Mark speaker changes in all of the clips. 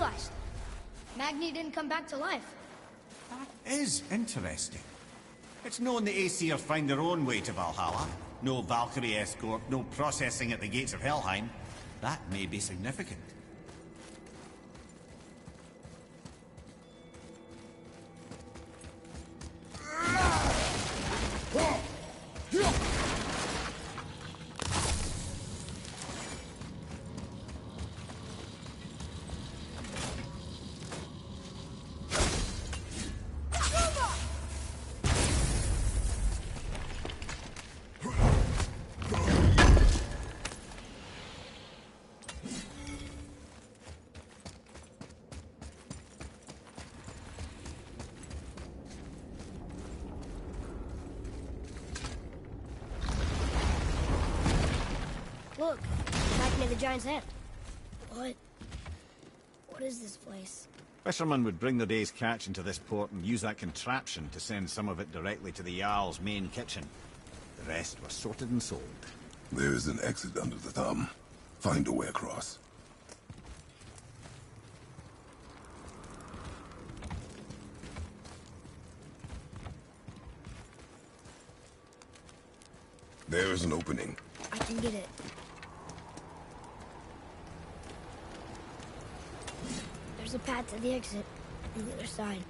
Speaker 1: realized. Magni didn't come back to life.
Speaker 2: That is interesting. It's known the Aesir find their own way to Valhalla. No Valkyrie escort, no processing at the gates of Helheim. That may be significant.
Speaker 1: Look, back near the giant's head. What is this place?
Speaker 3: Fishermen would bring their day's catch into this port and use that contraption to send some of it directly to the Jarl's main kitchen. The rest was sorted and sold.
Speaker 4: There is an exit under the thumb. Find a way across. There is an opening.
Speaker 1: I can get it. There's a path to the exit on the other side.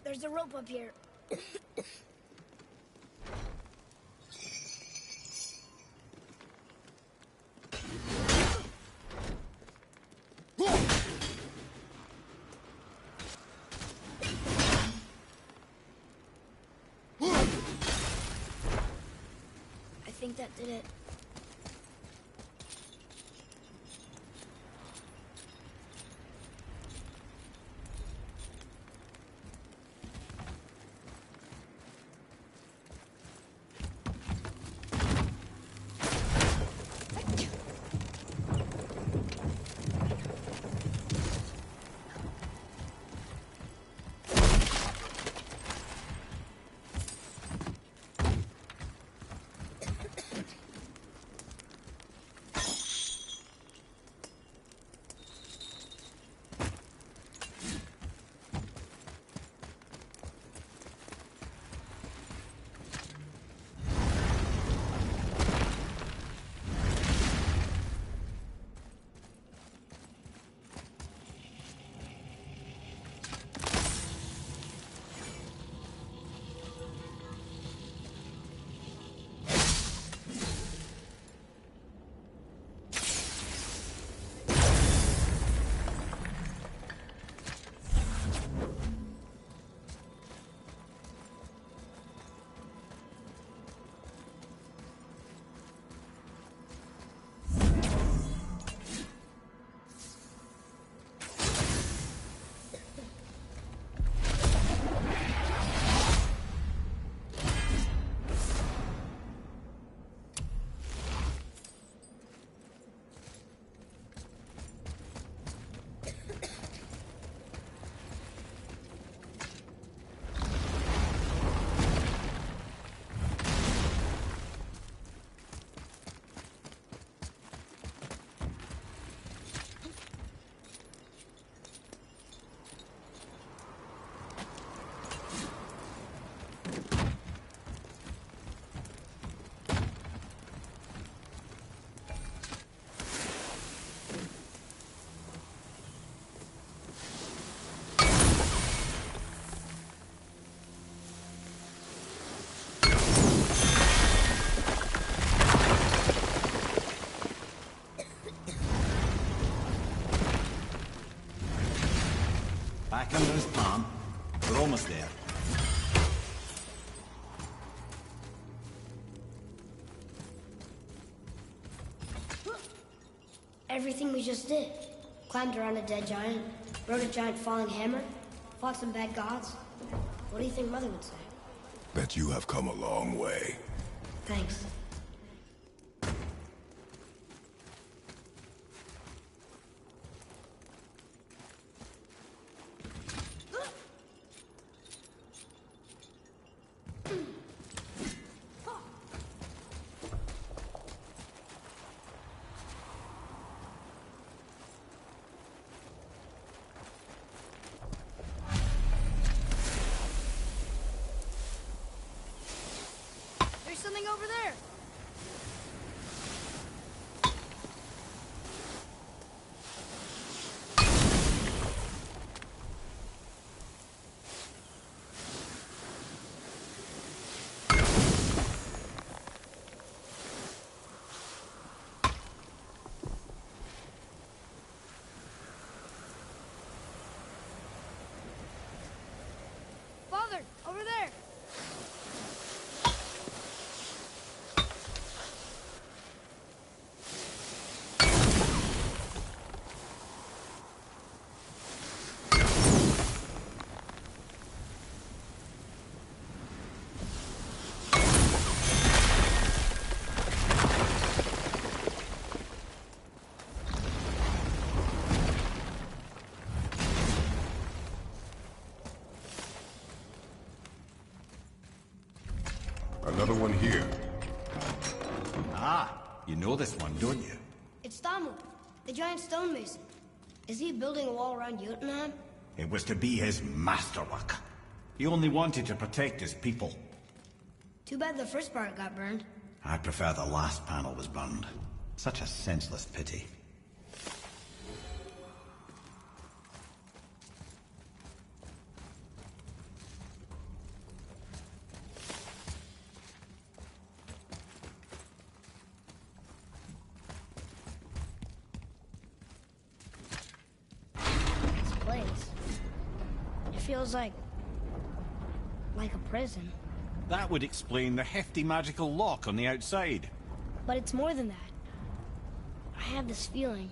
Speaker 1: There's a rope up here. I think that did it.
Speaker 3: back under his palm. We're almost there.
Speaker 1: Everything we just did. Climbed around a dead giant, rode a giant falling hammer, fought some bad gods. What do you think Mother would say?
Speaker 4: Bet you have come a long way.
Speaker 1: Thanks. There's something over there. Father, over there.
Speaker 4: Another one here.
Speaker 3: Ah, you know this one, don't you?
Speaker 1: It's Thamur, the giant stonemason. Is he building a wall around Jotunheim?
Speaker 3: It was to be his masterwork. He only wanted to protect his people.
Speaker 1: Too bad the first part got burned.
Speaker 3: I prefer the last panel was burned. Such a senseless pity.
Speaker 1: This place. It feels like a prison.
Speaker 3: That would explain the hefty magical lock on the outside.
Speaker 1: But it's more than that. I have this feeling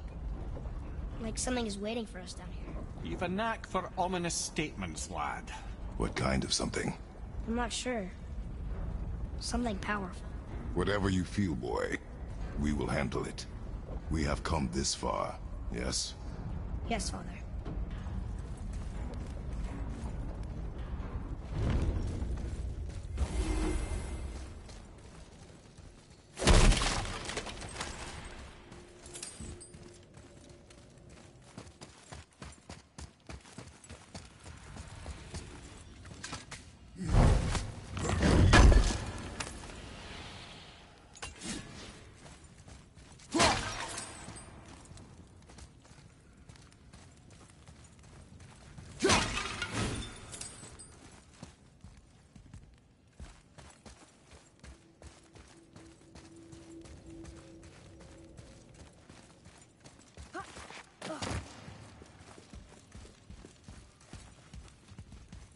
Speaker 1: like something is waiting for us down here.
Speaker 3: You've a knack for ominous statements, lad.
Speaker 4: What kind of something?
Speaker 1: I'm not sure. Something powerful.
Speaker 4: Whatever you feel, boy, we will handle it. We have come this far, yes?
Speaker 1: Yes, Father.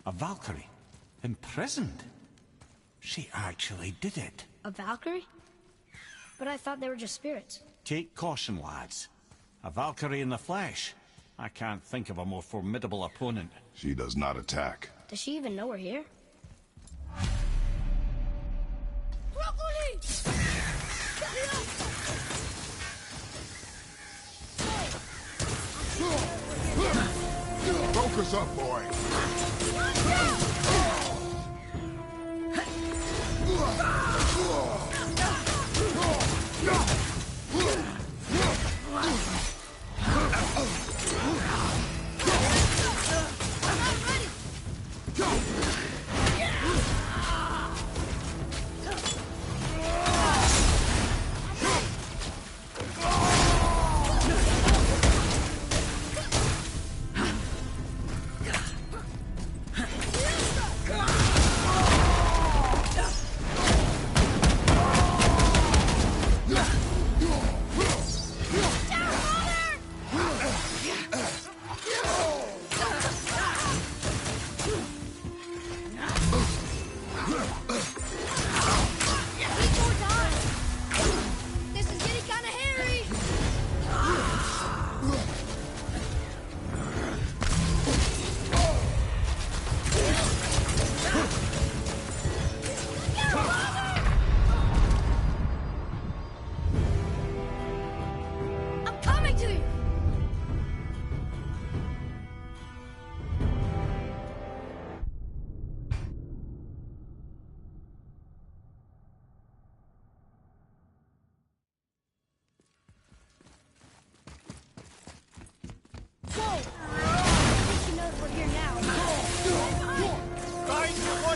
Speaker 3: A Valkyrie? Imprisoned? She actually did it.
Speaker 1: A Valkyrie? But I thought they were just spirits.
Speaker 3: Take caution, lads. A Valkyrie in the flesh. I can't think of a more formidable opponent.
Speaker 4: She does not attack.
Speaker 1: Does she even know we're here?
Speaker 4: Focus up, boy!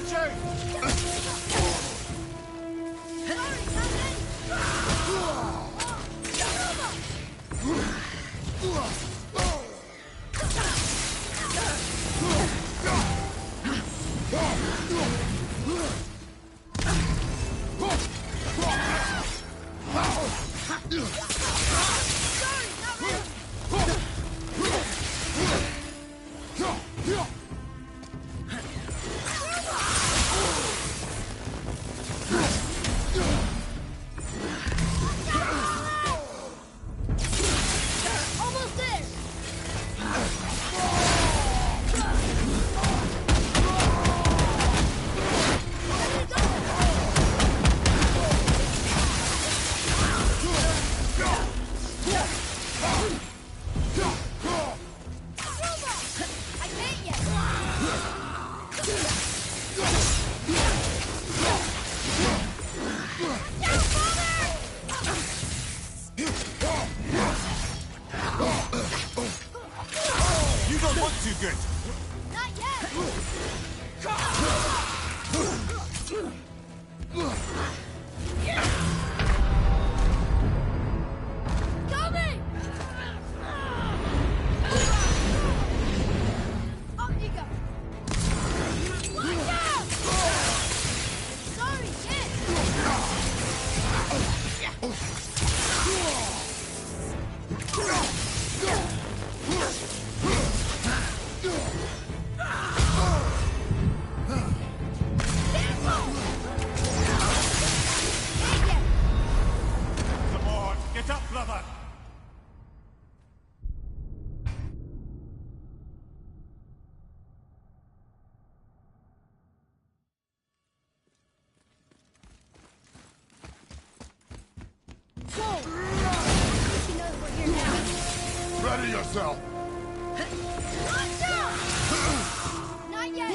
Speaker 3: Watch out!
Speaker 1: Almost there! I can't yet!
Speaker 2: You don't look too good.
Speaker 1: Not yet! Coming! Up you go! Watch out! Sorry, kid!
Speaker 2: Come on, get up, brother.
Speaker 1: She knows we're here now.
Speaker 4: Ready yourself!
Speaker 1: Watch out! Not yet!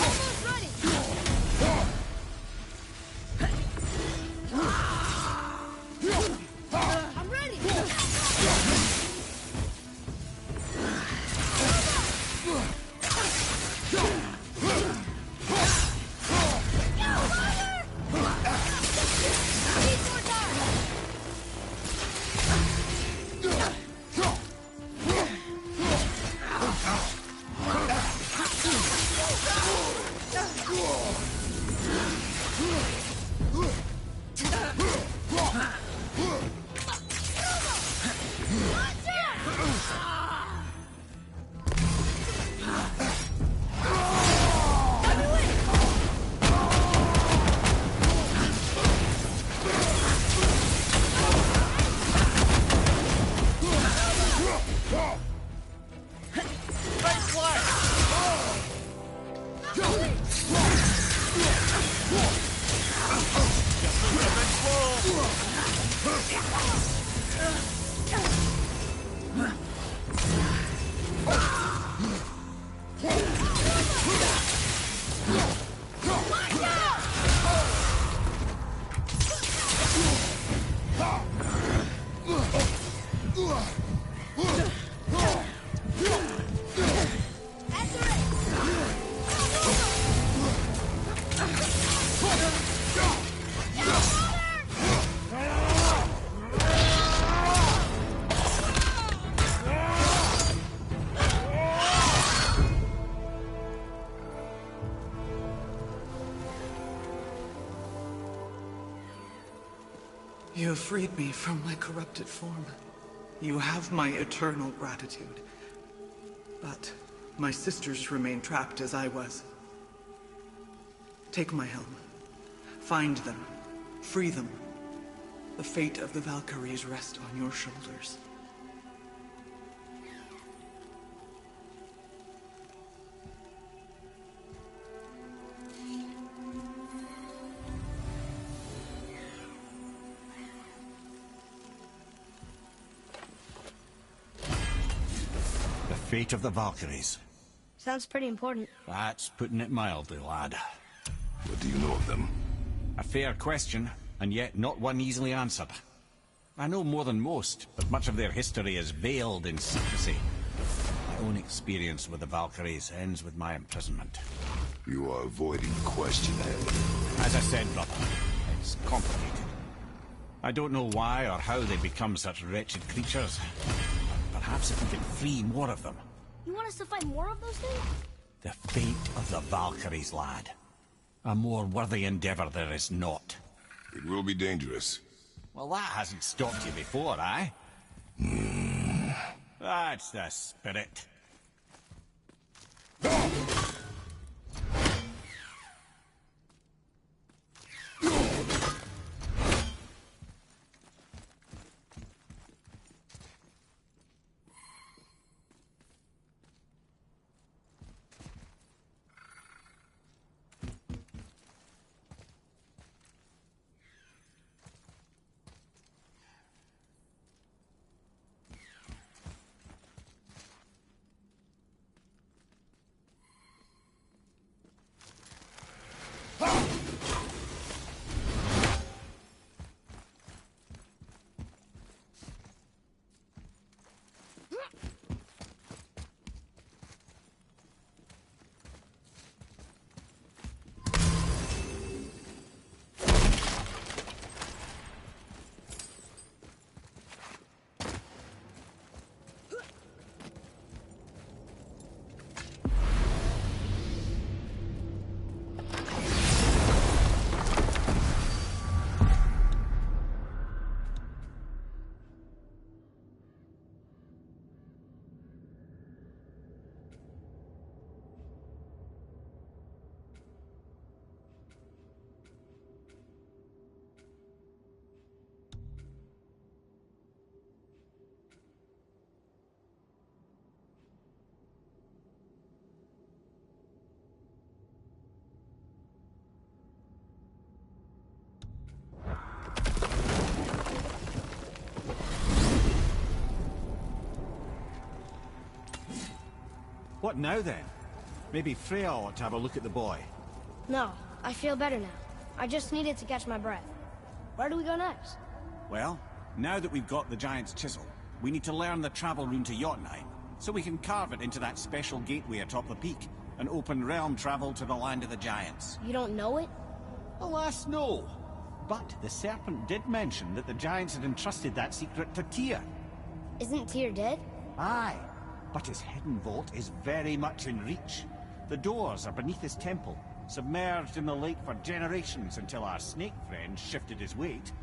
Speaker 1: Almost ready! I'm ready!
Speaker 5: You have freed me from my corrupted form. You have my eternal gratitude. But my sisters remain trapped as I was. Take my helm. Find them. Free them. The fate of the Valkyries rests on your shoulders.
Speaker 2: The fate of the Valkyries.
Speaker 1: Sounds pretty important.
Speaker 3: That's putting it mildly, lad.
Speaker 4: What do you know of them?
Speaker 3: A fair question, and yet not one easily answered. I know more than most, but much of their history is veiled in secrecy. My own experience with the Valkyries ends with my imprisonment.
Speaker 4: You are avoiding the question, Ed.
Speaker 3: As I said, brother, it's complicated. I don't know why or how they become such wretched creatures. But perhaps if we can free more of them.
Speaker 1: You want us to fight more of those things?
Speaker 3: The fate of the Valkyries, lad. A more worthy endeavor there is not.
Speaker 4: It will be dangerous.
Speaker 3: Well, that hasn't stopped you before, eh? That's the spirit. What now, then? Maybe Freya ought to have a look at the boy.
Speaker 1: No, I feel better now. I just needed to catch my breath. Where do we go next?
Speaker 2: Well, now that we've got the Giant's Chisel, we need to learn the travel rune to Jotunheim, so we can carve it into that special gateway atop the peak, and open realm travel to the land of the Giants.
Speaker 1: You don't know it?
Speaker 2: Alas, no. But the Serpent did mention that the Giants had entrusted that secret to Tyr.
Speaker 1: Isn't Tyr dead?
Speaker 2: Aye, but his hidden vault is very much in reach. The doors are beneath his temple, submerged in the lake for generations until our snake friend shifted his weight.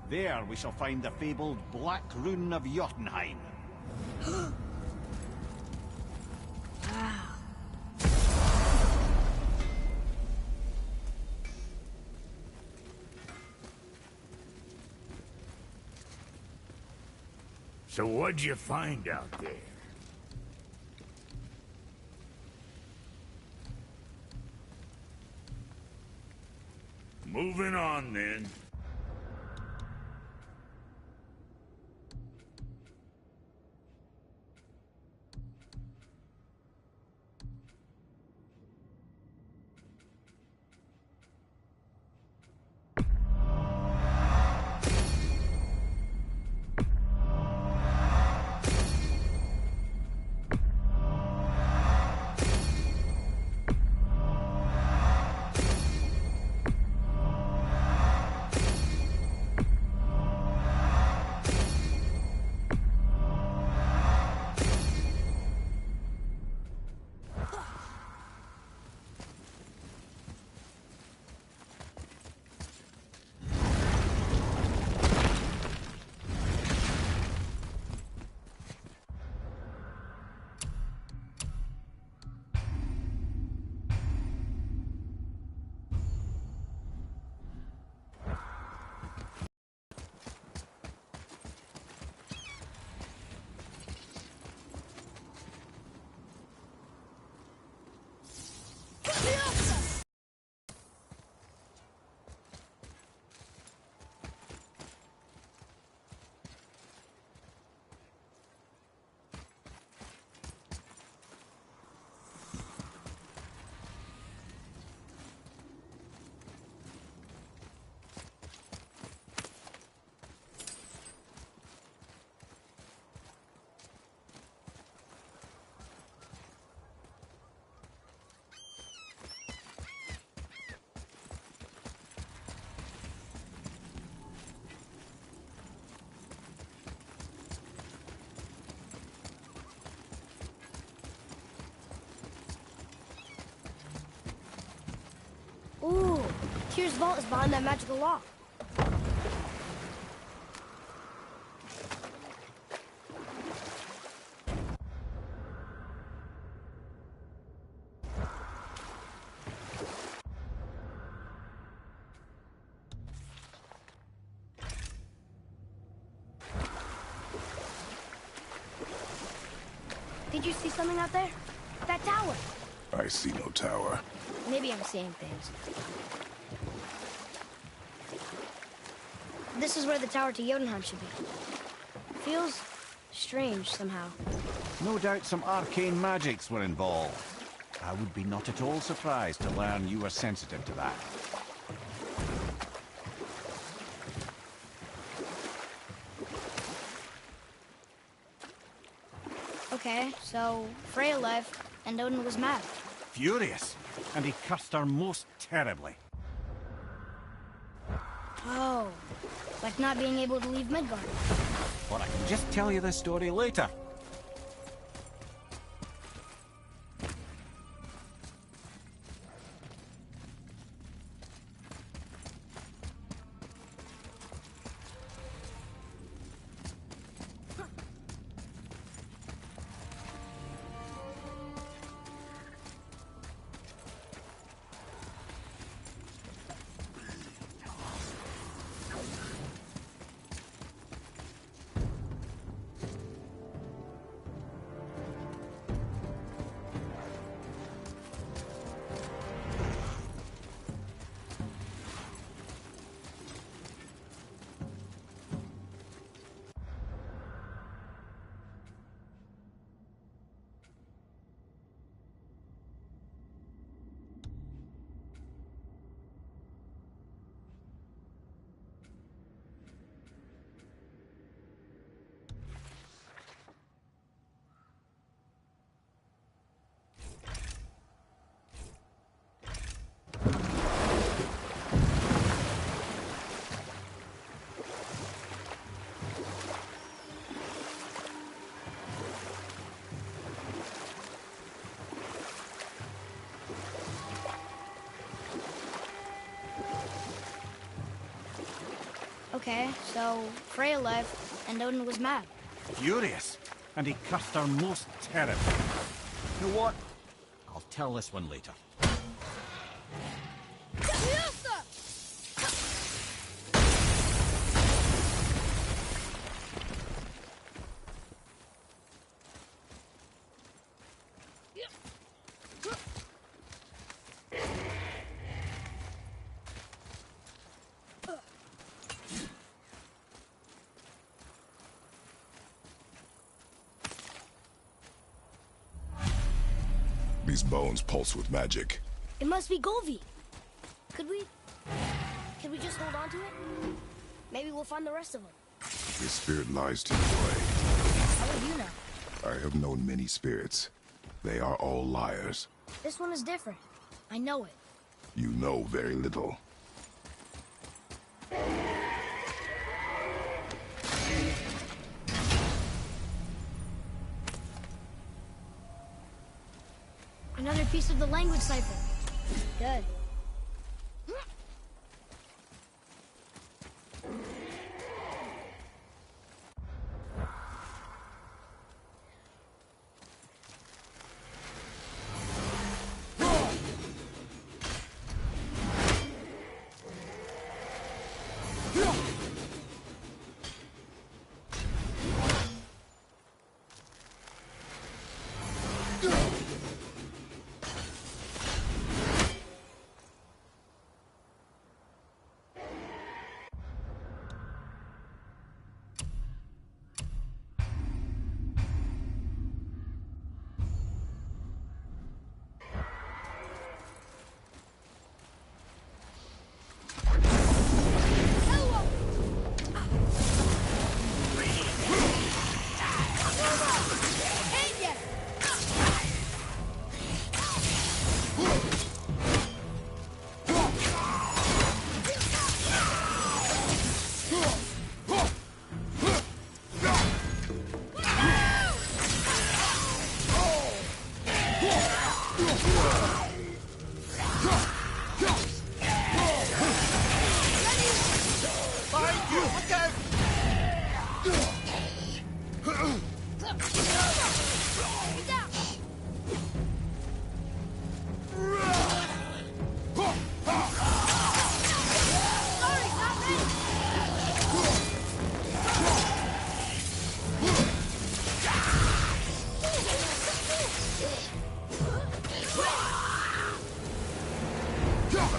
Speaker 2: There we shall find the fabled Black Rune of Jotunheim.
Speaker 6: So what'd you find out there? Moving on, then.
Speaker 1: Tyr's vault is behind that magical lock. Did you see something out there? That tower.
Speaker 4: I see no tower.
Speaker 1: Maybe I'm seeing things. This is where the tower to Jotunheim should be. Feels strange somehow.
Speaker 2: No doubt some arcane magics were involved. I would be not at all surprised to learn you were sensitive to that.
Speaker 1: Okay, so Freya left, and Odin was mad.
Speaker 2: Furious, and he cursed her most terribly.
Speaker 1: Oh, like not being able to leave Midgard.
Speaker 2: Or I can just tell you the story later.
Speaker 1: Okay, so Freya left, and Odin was mad.
Speaker 2: Furious, and he cursed her most terribly. You know what? I'll tell this one later.
Speaker 4: These bones pulse with magic.
Speaker 1: It must be Golvi. Could we just hold on to it? Maybe we'll find the rest of them.
Speaker 4: His spirit lies to you, boy.
Speaker 1: How would you know?
Speaker 4: I have known many spirits. They are all liars.
Speaker 1: This one is different. I know it.
Speaker 4: You know very little.
Speaker 1: Another piece of the language cipher. Good.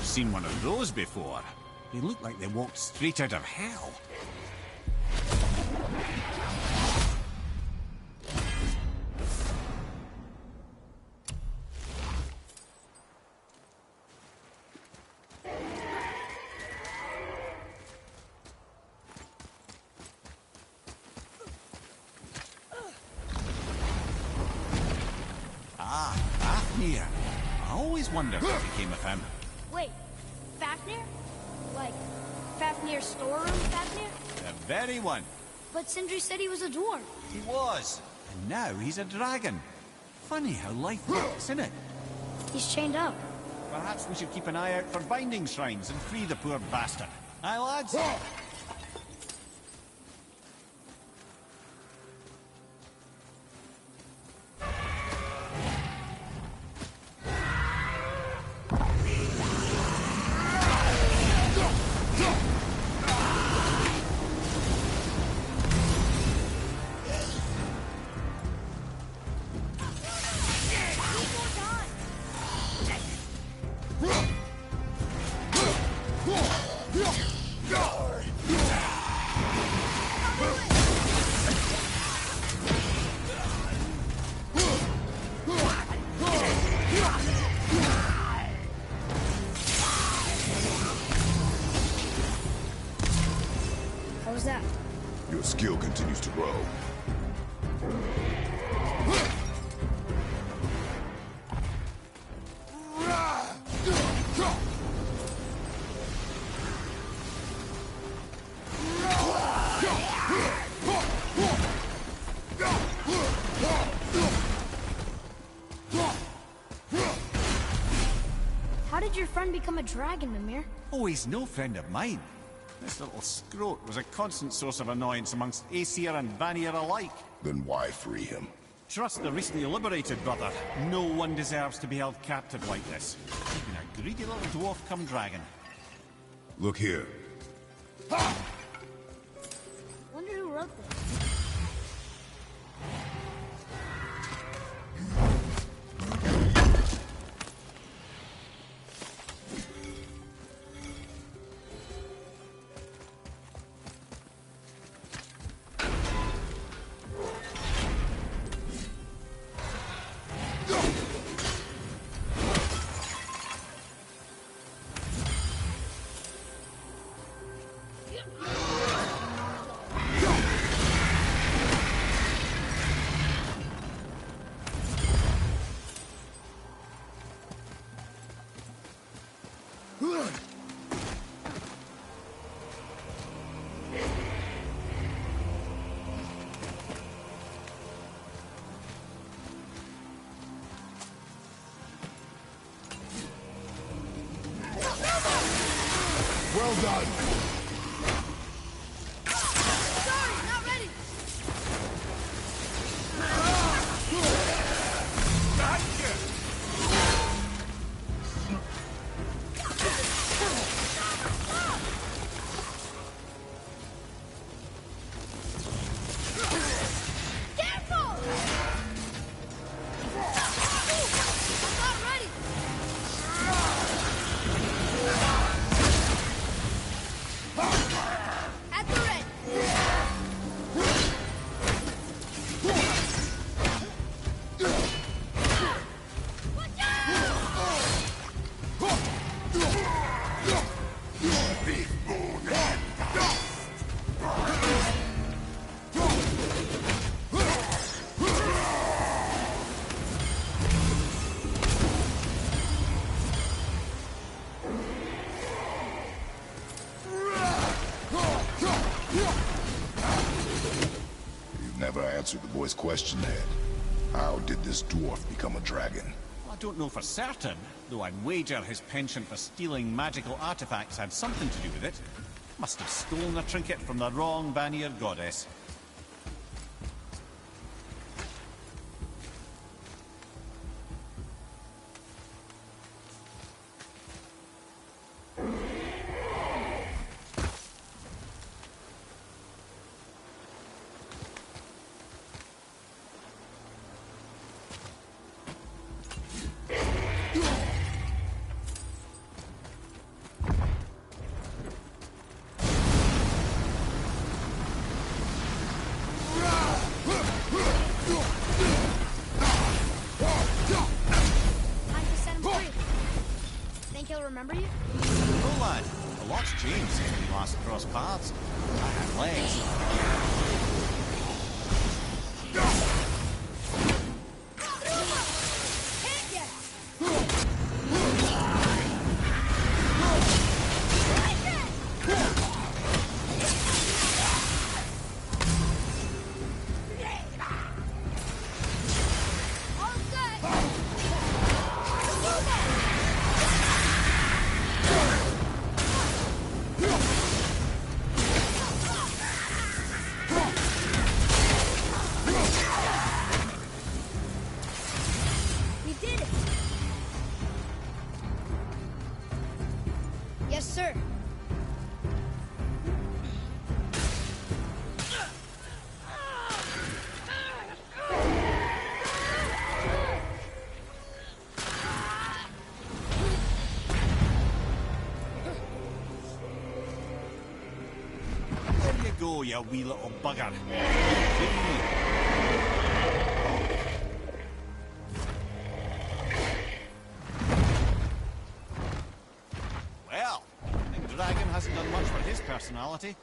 Speaker 3: seen one of those before. They look like they walked straight out of hell. Ah, Fafnir. I always wondered what became of him.
Speaker 1: Wait, Fafnir? Like, Fafnir's storeroom Fafnir?
Speaker 3: The very one.
Speaker 1: But Sindri said he was a dwarf.
Speaker 3: He was. And now he's a dragon. Funny how life works, isn't it?
Speaker 1: He's chained up.
Speaker 2: Perhaps we should keep an eye out for binding shrines and free the poor bastard. Aye, lads?
Speaker 1: How was that?
Speaker 4: Your skill continues to grow.
Speaker 1: How did your friend become a dragon, Mimir?
Speaker 2: Oh, he's no friend of mine. This little scrote was a constant source of annoyance amongst Aesir and Vanir alike.
Speaker 4: Then why free him?
Speaker 2: Trust the recently liberated, brother. No one deserves to be held captive like this. Even a greedy little dwarf come dragon.
Speaker 4: Look here.
Speaker 1: Wonder who wrote this.
Speaker 4: Well done.
Speaker 1: Sorry, not ready. Careful! I'm not ready. At the ready. Watch out!
Speaker 4: You've never answered the boy's question, Ed. How did this dwarf become a dragon?
Speaker 2: I don't know for certain, though I'd wager his penchant for stealing magical artifacts had something to do with it. Must have stolen a trinket from the wrong Vanir goddess.
Speaker 1: remember you?
Speaker 2: No, lad. A lot's changed since we last crossed paths. I had legs.
Speaker 1: Yes, sir.
Speaker 2: There you go, you wee little bugger. Well, I think Dragon hasn't done much for his personality.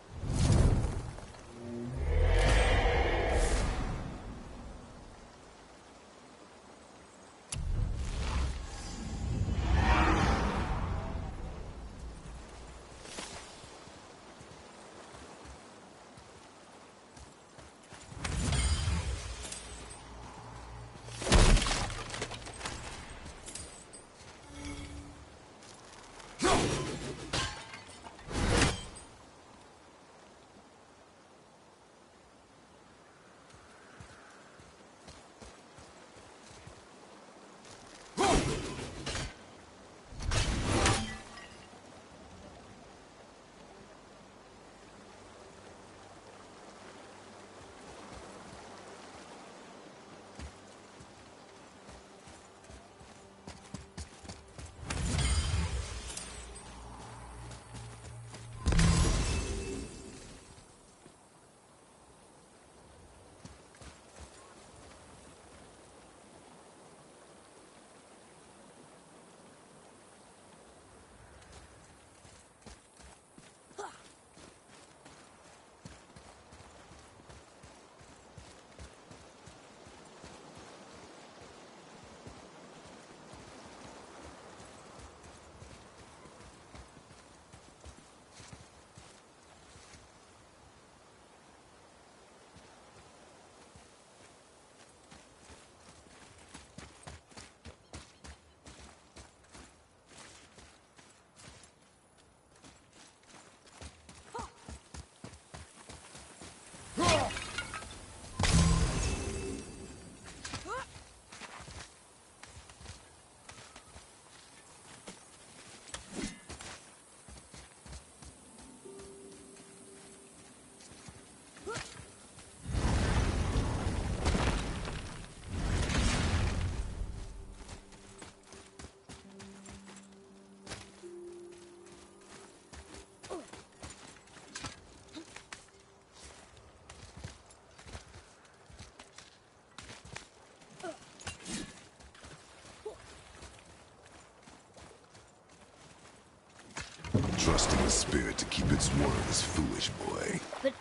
Speaker 4: Trusting the spirit to keep its word is foolish, boy.
Speaker 1: But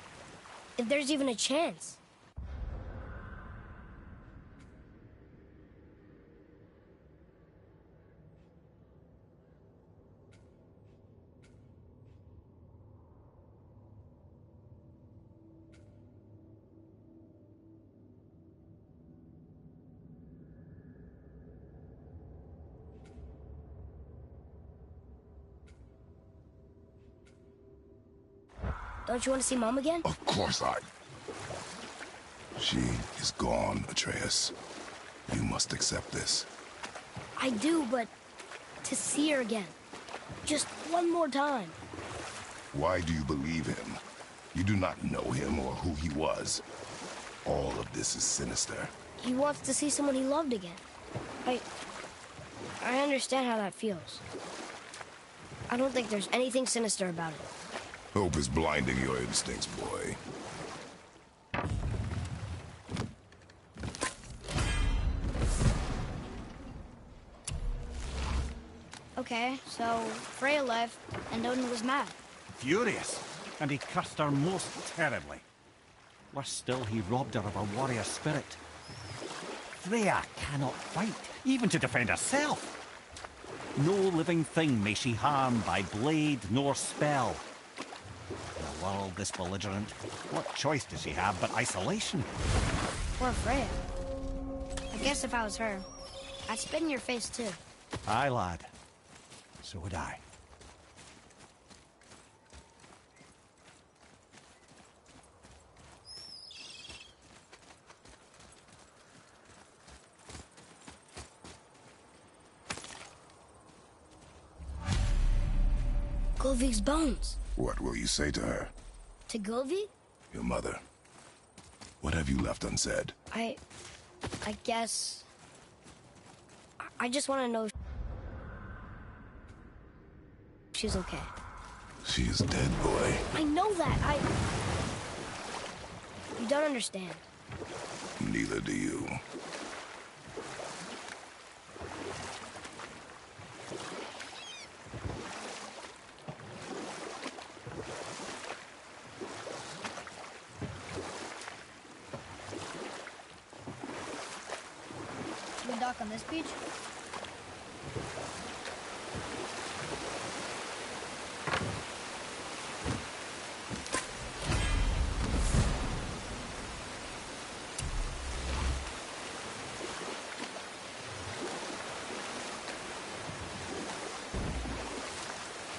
Speaker 1: if there's even a chance. Don't you want to see Mom again?
Speaker 4: Of course I... She is gone, Atreus. You must accept this.
Speaker 1: I do, but to see her again. Just one more time.
Speaker 4: Why do you believe him? You do not know him or who he was. All of this is sinister.
Speaker 1: He wants to see someone he loved again. I understand how that feels. I don't think there's anything sinister about it.
Speaker 4: Hope is blinding your instincts, boy.
Speaker 1: Okay, so Freya left, and Odin was mad.
Speaker 2: Furious, and he cursed her most terribly. Worse still, he robbed her of her warrior spirit. Freya cannot fight, even to defend herself. No living thing may she harm by blade nor spell. In a world this belligerent, what choice does she have but isolation?
Speaker 1: Poor Freya. I guess if I was her, I'd spit in your face too.
Speaker 2: Aye, lad. So would I.
Speaker 1: Golvik's bones.
Speaker 4: What will you say to her?
Speaker 1: To Golvik?
Speaker 4: Your mother. What have you left unsaid?
Speaker 1: I guess... I just want to know... she's okay.
Speaker 4: She is dead, boy.
Speaker 1: I know that, You don't understand.
Speaker 4: Neither do you.
Speaker 1: You can dock on this beach?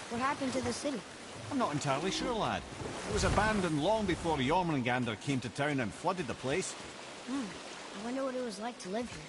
Speaker 1: What happened to the city?
Speaker 2: I'm not entirely sure, lad. It was abandoned long before Jormungandr came to town and flooded the place.
Speaker 1: I wonder what it was like to live here.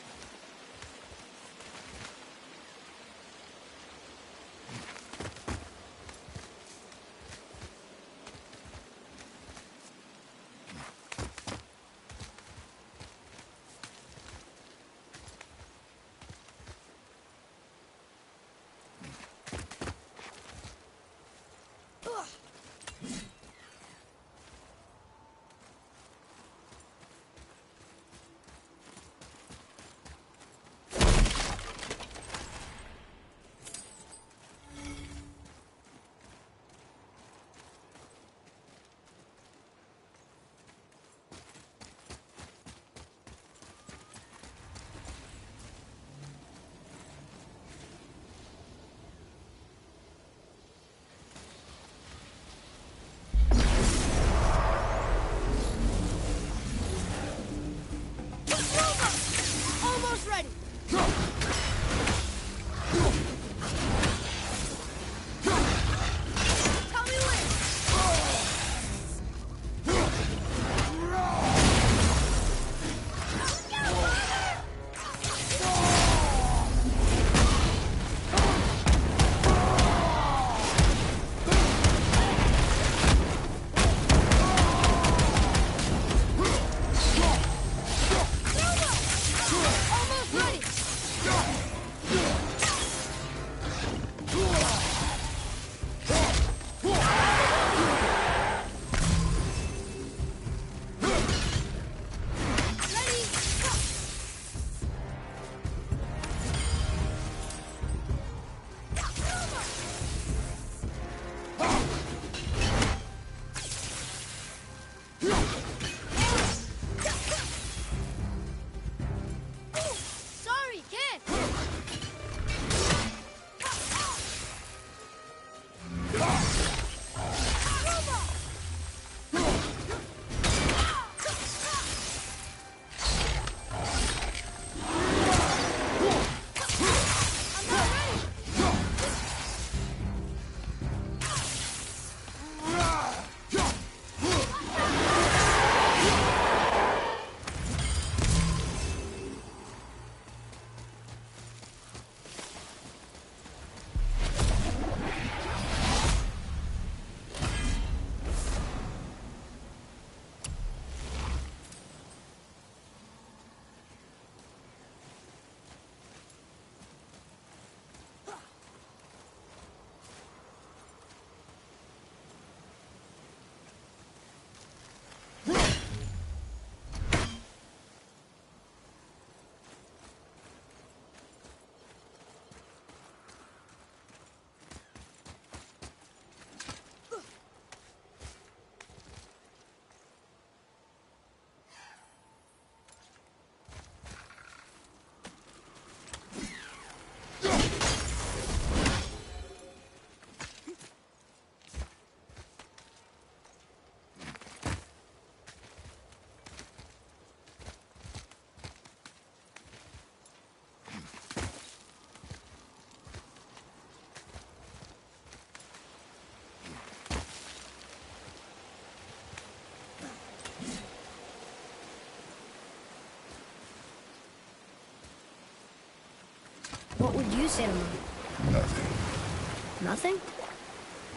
Speaker 1: What would you say to Mother?
Speaker 4: Nothing.
Speaker 1: Nothing?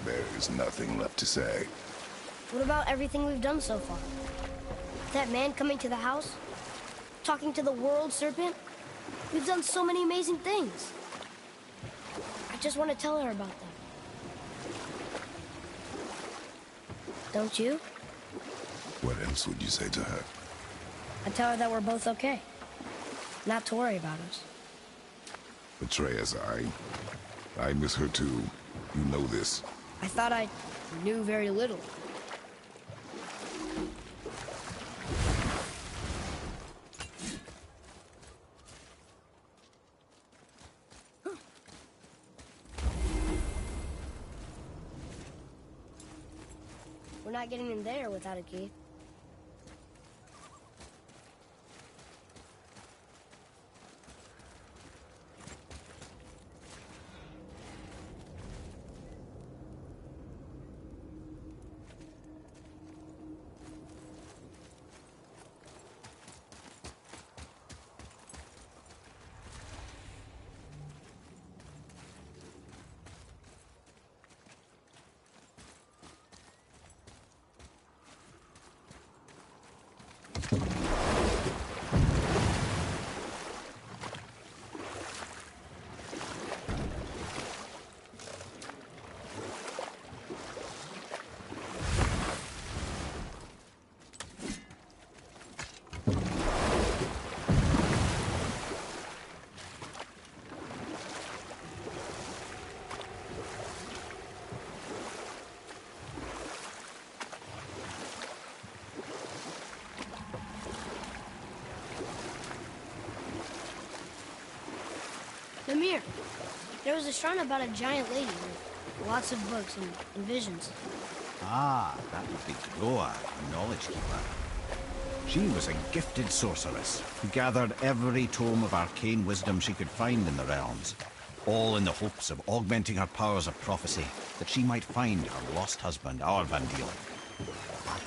Speaker 4: There is nothing left to say.
Speaker 1: What about everything we've done so far? That man coming to the house? Talking to the world serpent? We've done so many amazing things. I just want to tell her about them. Don't you?
Speaker 4: What else would you say to her?
Speaker 1: I tell her that we're both okay. Not to worry about us.
Speaker 4: Atreus, I miss her too. You know this.
Speaker 1: I thought I knew very little. We're not getting in there without a key. Mimir, there was a shrine about a giant lady with lots of books and visions.
Speaker 3: Ah, that would be Groa, a knowledge keeper. She was a gifted sorceress who gathered every tome of arcane wisdom she could find in the realms, all in the hopes of augmenting her powers of prophecy, that she might find her lost husband, Aurvandil. But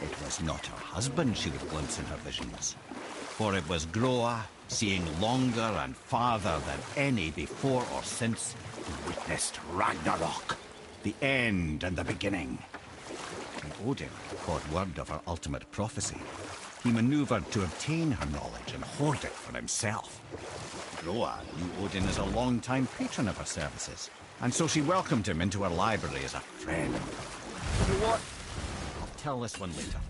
Speaker 3: it was not her husband she would glimpse in her visions, for it was Groa, seeing longer and farther than any before or since, who witnessed Ragnarok, the end and the beginning. When Odin got word of her ultimate prophecy, he maneuvered to obtain her knowledge and hoard it for himself. Groa knew Odin as a long-time patron of her services, and so she welcomed him into her library as a friend. You know what? I'll tell this one later.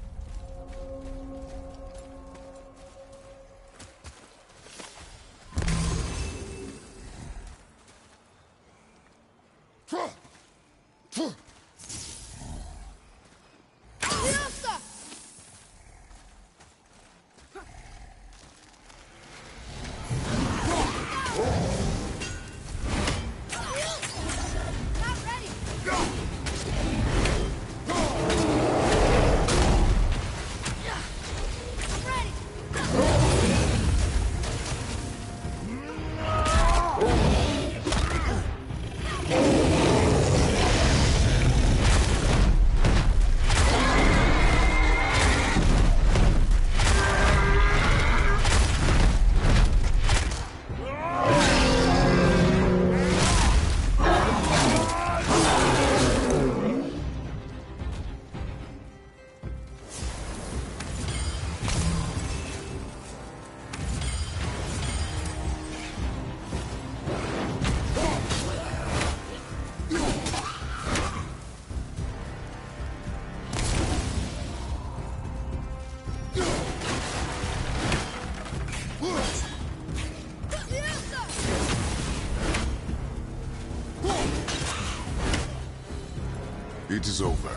Speaker 4: It is over.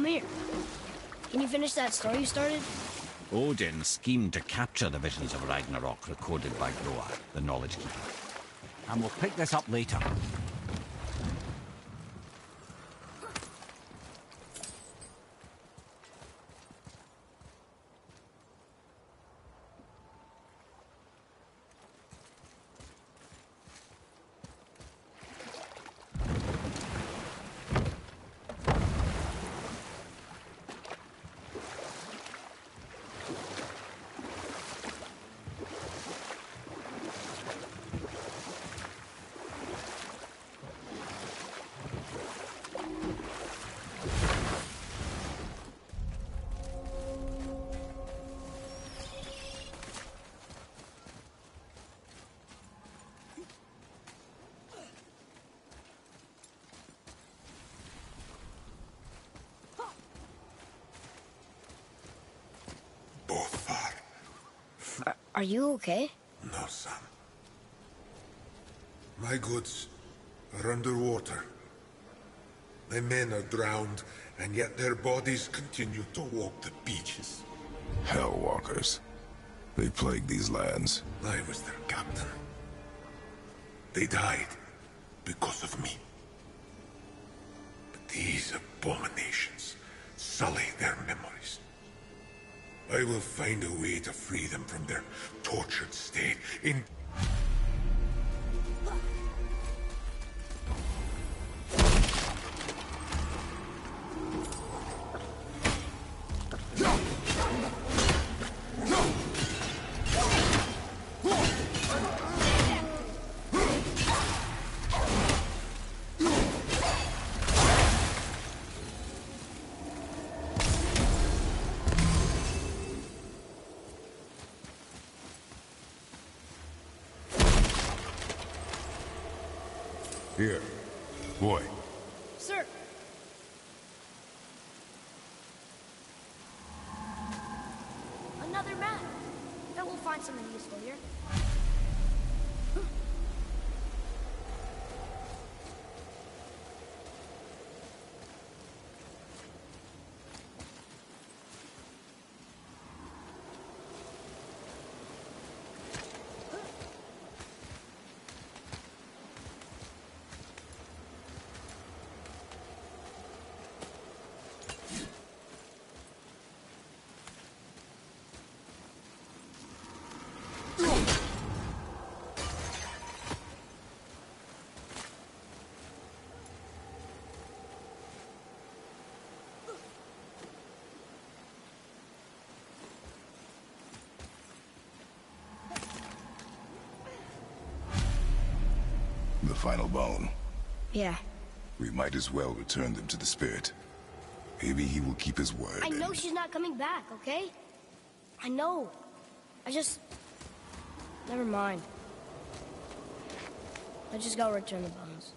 Speaker 1: Mimir. Can you finish that story you started?
Speaker 3: Odin schemed to capture the visions of Ragnarok recorded by Groa, the Knowledge Keeper.
Speaker 2: And we'll pick this up later.
Speaker 7: Both are.
Speaker 1: Are you okay?
Speaker 7: No, son. My goods are underwater. My men are drowned, and yet their bodies continue to walk the beaches.
Speaker 4: Hellwalkers. They plague these lands.
Speaker 7: I was their captain. They died because of me. But these abominations sully their memories. I will find a way to free them from their tortured state.
Speaker 4: Here. Boy.
Speaker 1: Sir! Another map! Bet we'll find something useful here.
Speaker 4: The final bone.
Speaker 1: Yeah.
Speaker 4: We might as well return them to the spirit. Maybe he will keep his word.
Speaker 1: I know she's not coming back, okay? I know. I just... Never mind. Let's just go return the bones.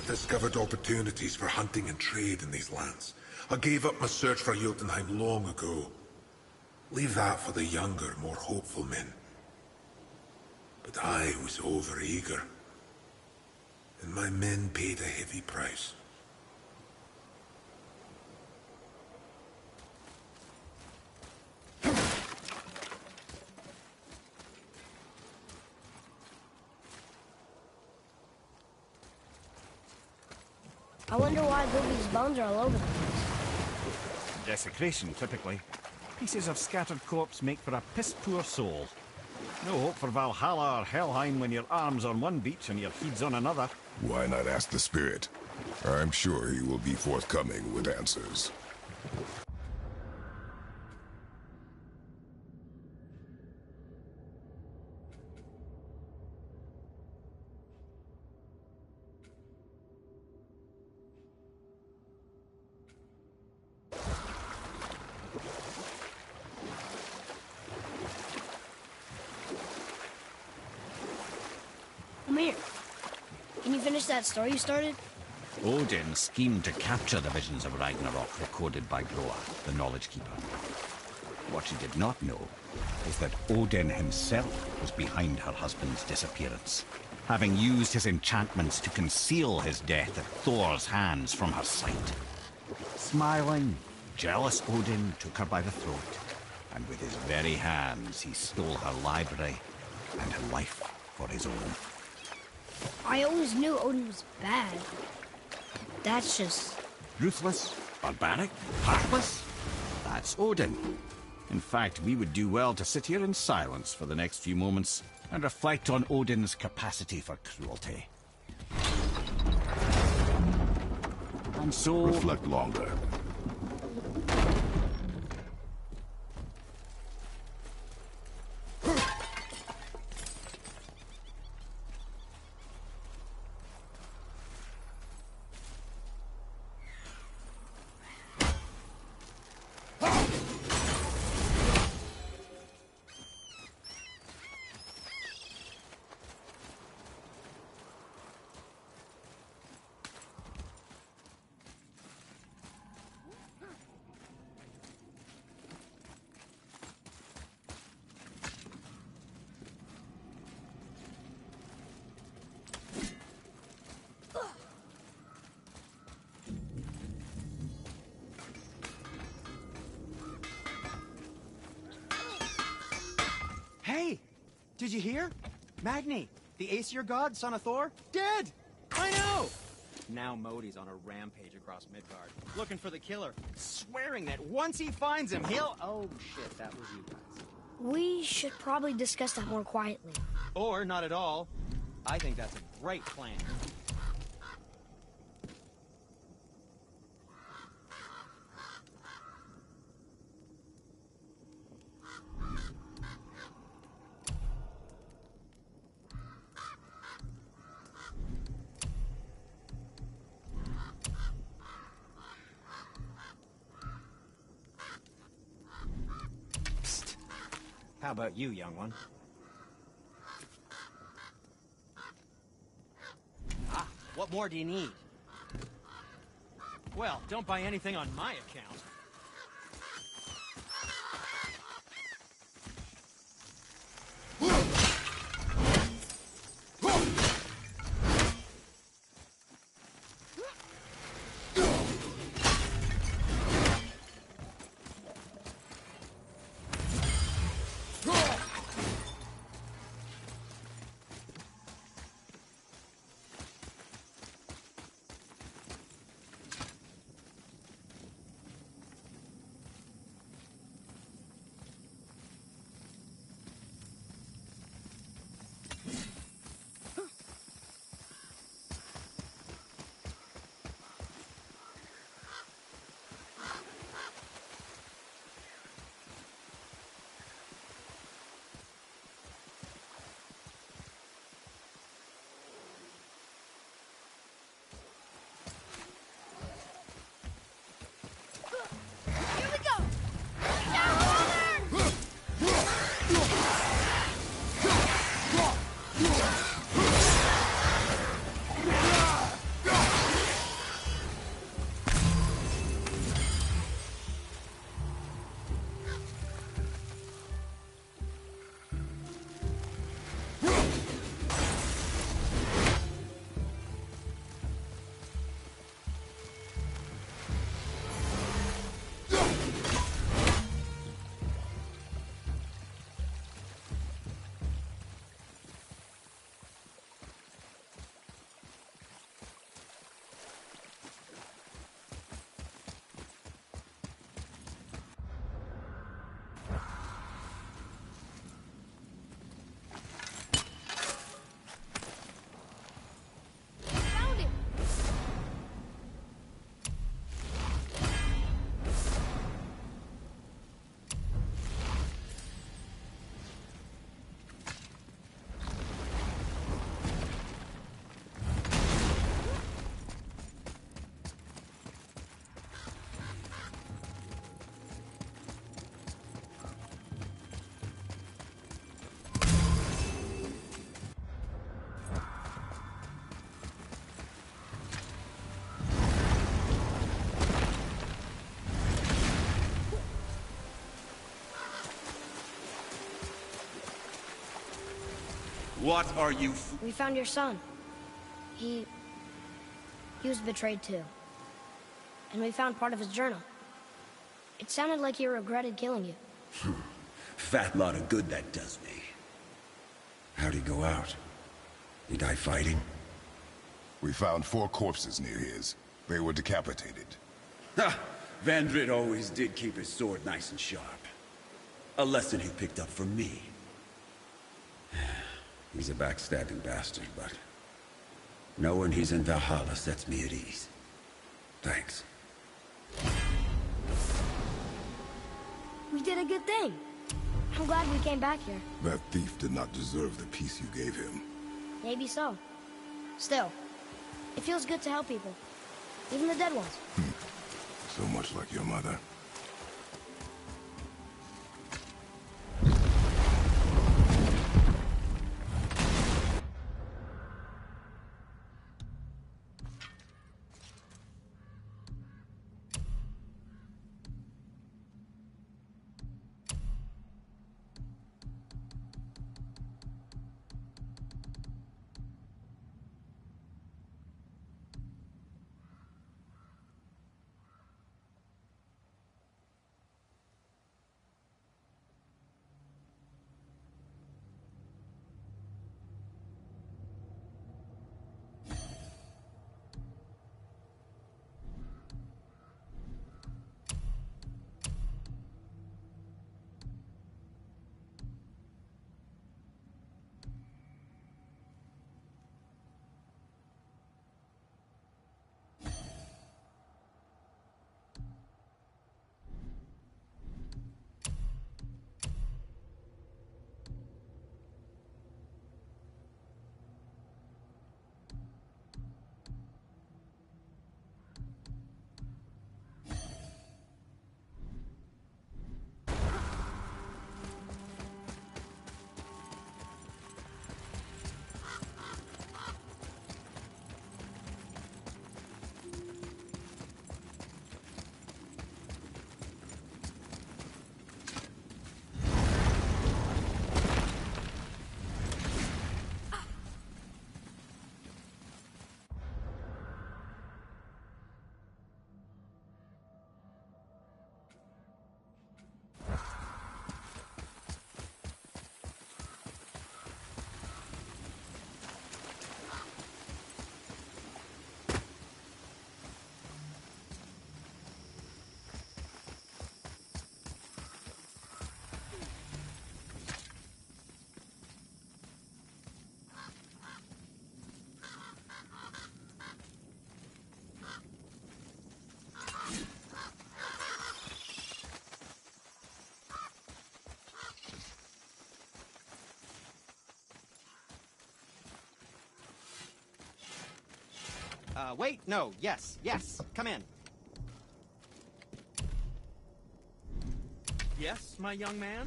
Speaker 7: discovered opportunities for hunting and trade in these lands. I gave up my search for Jotunheim long ago. Leave that for the younger, more hopeful men. But I was overeager, and my men paid a heavy price.
Speaker 1: I wonder why Gobi's bones are all over the place.
Speaker 2: Desecration, typically. Pieces of scattered corpse make for a piss-poor soul. No hope for Valhalla or Helheim when your arm's on one beach and your head's on another.
Speaker 4: Why not ask the spirit? I'm sure he will be forthcoming with answers.
Speaker 1: Mimir, can you finish that story you started?
Speaker 3: Odin schemed to capture the visions of Ragnarok recorded by Groa, the Knowledge Keeper. What she did not know is that Odin himself was behind her husband's disappearance, having used his enchantments to conceal his death at Thor's hands from her sight. Smiling, jealous Odin took her by the throat, and with his very hands he stole her library and her life for his own.
Speaker 1: I always knew Odin was bad. That's just...
Speaker 3: Ruthless, barbaric, heartless? That's Odin. In fact, we would do well to sit here in silence for the next few moments and reflect on Odin's capacity for cruelty. And so...
Speaker 4: Reflect longer.
Speaker 8: Hey! Did you hear? Magni, the Aesir god, son of Thor, dead! I know! Now Modi's on a rampage across Midgard, looking for the killer, swearing that once he finds him, he'll... Oh, shit, that was you guys.
Speaker 1: We should probably discuss that more quietly.
Speaker 8: Or not at all. I think that's a great plan. How about you, young one? Ah, what more do you need? Well, don't buy anything on my account.
Speaker 9: What are you
Speaker 1: We found your son. He was betrayed too. And we found part of his journal. It sounded like he regretted killing you.
Speaker 9: Fat lot of good that does me. How'd he go out? He die fighting?
Speaker 4: We found 4 corpses near his. They were decapitated.
Speaker 9: Ha! Vandrid always did keep his sword nice and sharp. A lesson he picked up from me. He's a backstabbing bastard, but knowing he's in Valhalla sets me at ease. Thanks.
Speaker 1: We did a good thing. I'm glad we came back here.
Speaker 4: That thief did not deserve the peace you gave him.
Speaker 1: Maybe so. Still, it feels good to help people. Even the dead ones.
Speaker 4: So much like your mother.
Speaker 8: Wait, no, yes, come in. Yes, my young man?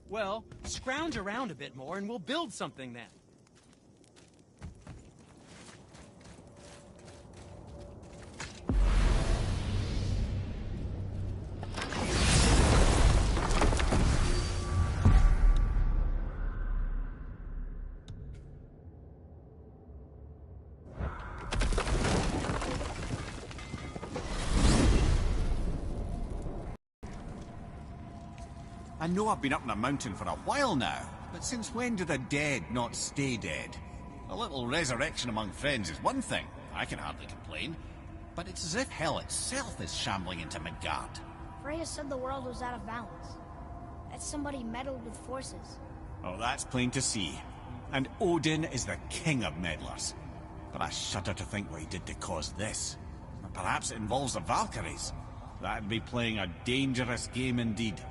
Speaker 8: Well, scrounge around a bit more and we'll build something then.
Speaker 3: I know I've been up in a mountain for a while now, but since when do the dead not stay dead? A little resurrection among friends is one thing, I can hardly complain, but it's as if hell itself is shambling into Midgard.
Speaker 1: Freya said the world was out of balance. That somebody meddled with forces.
Speaker 3: Oh, that's plain to see. And Odin is the king of meddlers. But I shudder to think what he did to cause this. And perhaps it involves the Valkyries. That'd be playing a dangerous game indeed.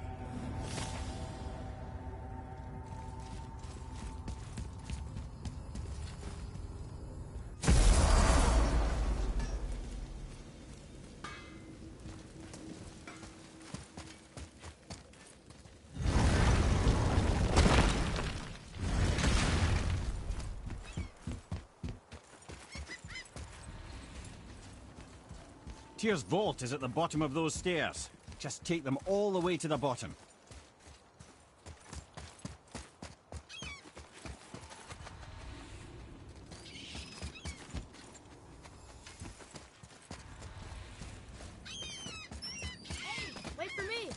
Speaker 2: Tyr's vault is at the bottom of those stairs. Just take them all the way to the bottom.
Speaker 1: Wait for me!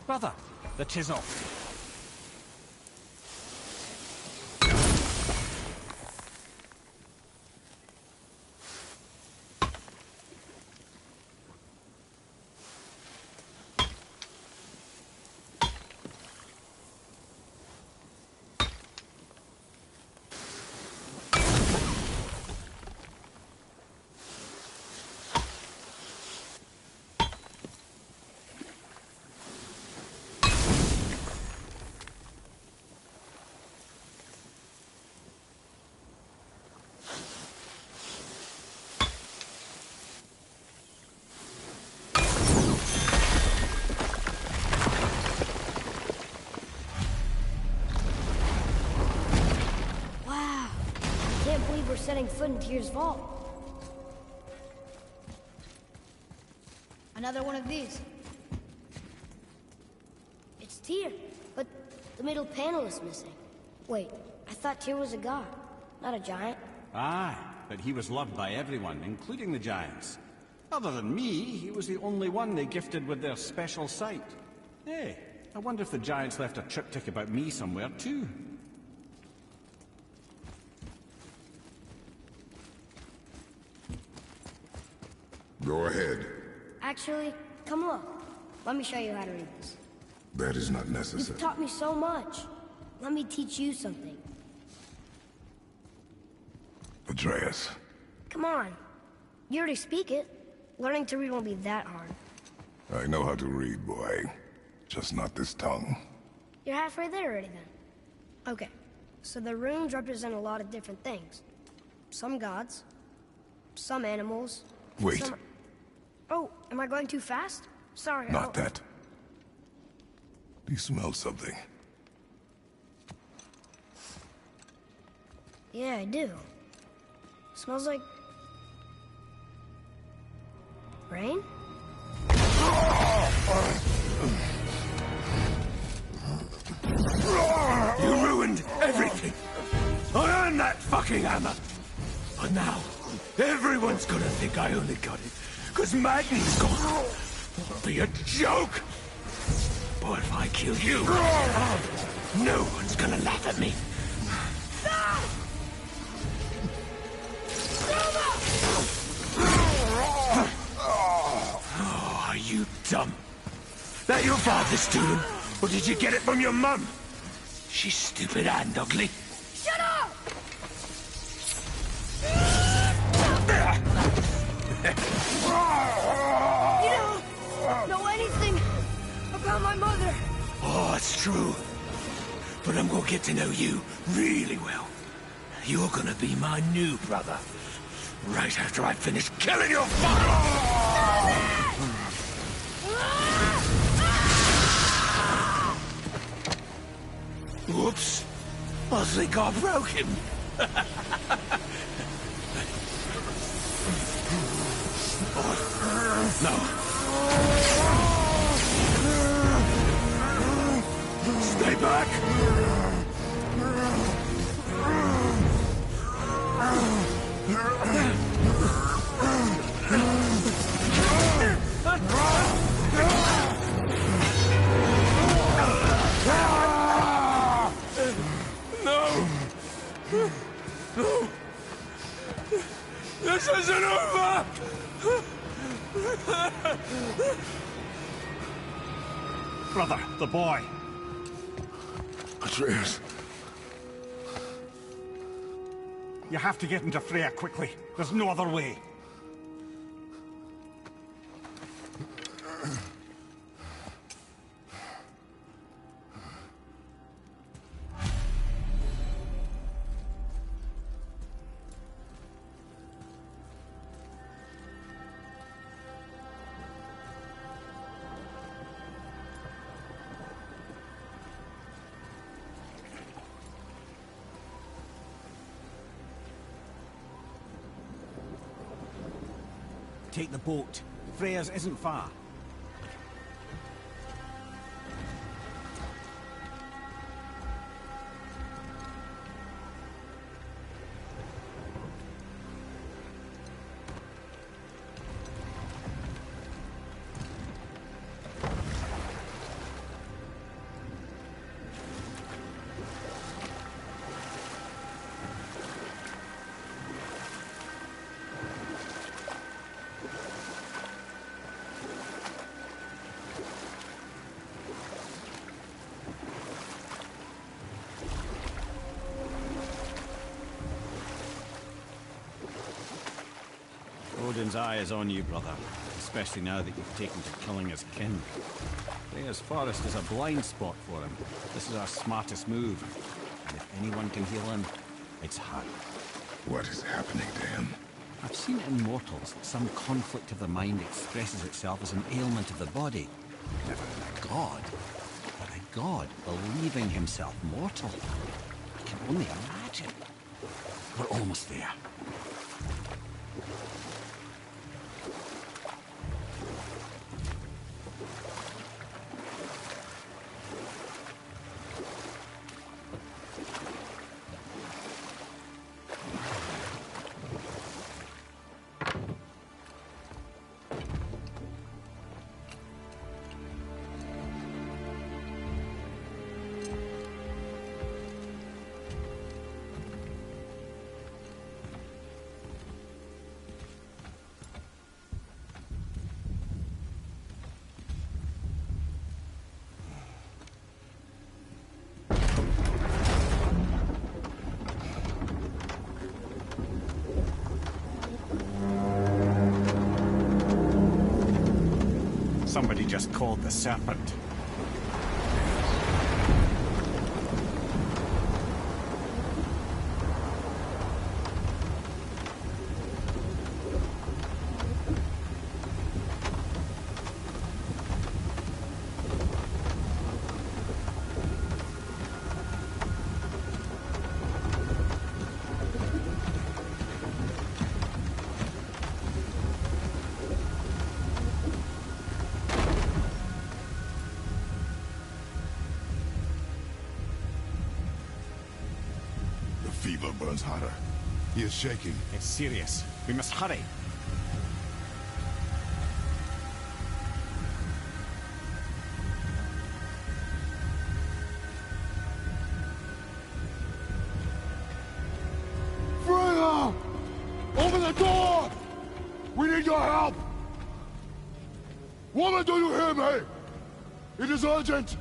Speaker 2: Brother, the chisel.
Speaker 1: We're setting foot in Tyr's vault. Another one of these. It's Tyr, but the middle panel is missing. Wait, I thought Tyr was a god, not a giant.
Speaker 2: Aye, but he was loved by everyone, including the giants. Other than me, he was the only one they gifted with their special sight. Hey, I wonder if the giants left a triptych about me somewhere too.
Speaker 4: Go ahead.
Speaker 1: Actually, come look. Let me show you how to read this.
Speaker 4: That is not necessary.
Speaker 1: You've taught me so much. Let me teach you something.
Speaker 4: Atreus.
Speaker 1: Come on. You already speak it. Learning to read won't be that hard.
Speaker 4: I know how to read, boy. Just not this tongue.
Speaker 1: You're halfway there already, then. Okay. So the runes represent a lot of different things. Some gods. Some animals.
Speaker 4: Wait.
Speaker 1: Some... Oh, am I going too fast? Sorry.
Speaker 4: Not that. Do you smell something?
Speaker 1: Yeah, I do. Smells like... rain?
Speaker 7: You ruined everything! I earned that fucking hammer! But now, everyone's gonna think I only got it, because Magni's gone. It'll be a joke! But if I kill you, no one's gonna laugh at me. Oh, are you dumb? That your father's doing? Or did you get it from your mum? She's stupid and ugly.
Speaker 1: Shut up! You don't know anything about my mother.
Speaker 7: Oh, it's true. But I'm gonna get to know you really well. You're gonna be my new brother. Right after I finish killing your father! Whoops. I think I broke him. No. Stay back. No! No! This isn't over!
Speaker 2: Brother, the boy.
Speaker 4: Atreus.
Speaker 2: You have to get into Freya quickly. There's no other way. Take the boat. Freya's isn't far. Odin's eye is on you, brother. Especially now that you've taken to killing his kin. Freya's forest is a blind spot for him. This is our smartest move. And if anyone can heal him, it's her.
Speaker 4: What is happening to him?
Speaker 3: I've seen it in mortals that some conflict of the mind expresses itself as an ailment of the body. Never in a god. But a god believing himself mortal. I can only imagine. We're almost there.
Speaker 2: Somebody just called the serpent.
Speaker 4: Fever burns hotter. He is shaking.
Speaker 2: It's serious. We must hurry.
Speaker 4: Freya! Open the door! We need your help! Woman, do you hear me? It is urgent!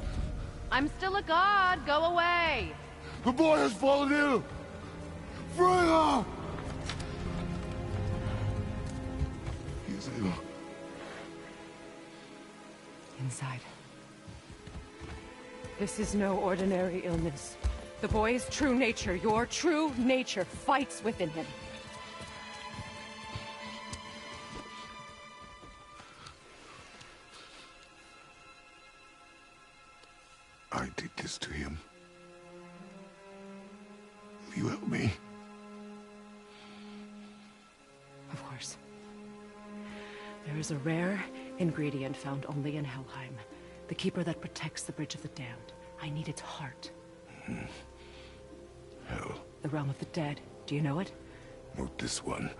Speaker 10: I'm still a god. Go away.
Speaker 4: The boy has fallen ill! Freya! He is ill.
Speaker 10: Inside. This is no ordinary illness. The boy's true nature, your true nature, fights within him.
Speaker 4: I did this to him. Will you help me?
Speaker 10: Of course. There is a rare ingredient found only in Helheim. The keeper that protects the Bridge of the Damned. I need its heart.
Speaker 4: Hell.
Speaker 10: The realm of the dead. Do you know it?
Speaker 4: Not this one.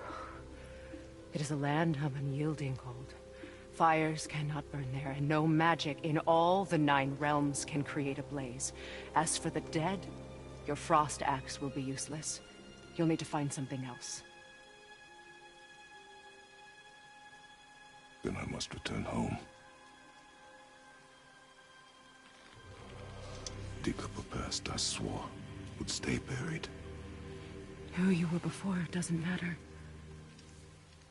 Speaker 10: It is a land of unyielding cold. Fires cannot burn there, and no magic in all the 9 realms can create a blaze. As for the dead, your frost axe will be useless. You'll need to find something else.
Speaker 4: Then I must return home. Dig up a past I swore would stay buried.
Speaker 10: Who you were before doesn't matter.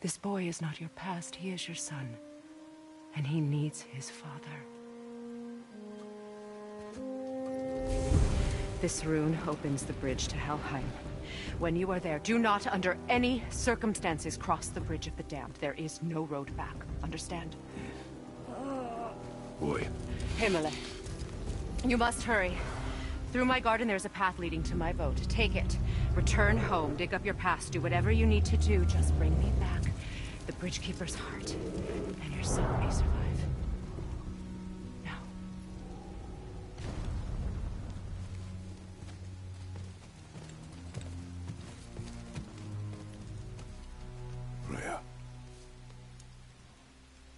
Speaker 10: This boy is not your past, he is your son. And he needs his father. This rune opens the bridge to Helheim. When you are there, do not under any circumstances cross the Bridge of the Damned. There is no road back. Understand?
Speaker 4: Boy.
Speaker 10: Himmele. You must hurry. Through my garden there's a path leading to my boat. Take it. Return home, dig up your past, do whatever you need to do. Just bring me back. the Bridgekeeper's heart, and your son may survive. Now.
Speaker 4: Rhea.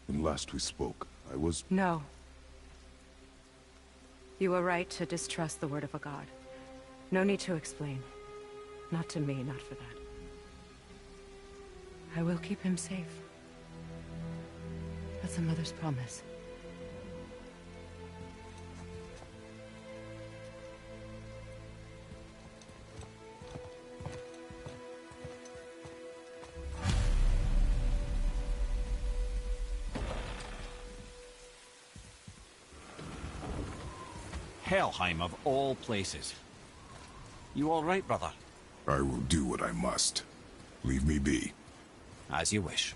Speaker 4: When last we spoke, I was...
Speaker 10: No. You were right to distrust the word of a god. No need to explain. Not to me, not for that. I will keep him safe. That's a mother's promise.
Speaker 3: Helheim of all places. You all right, brother?
Speaker 4: I will do what I must. Leave me be.
Speaker 3: As you wish.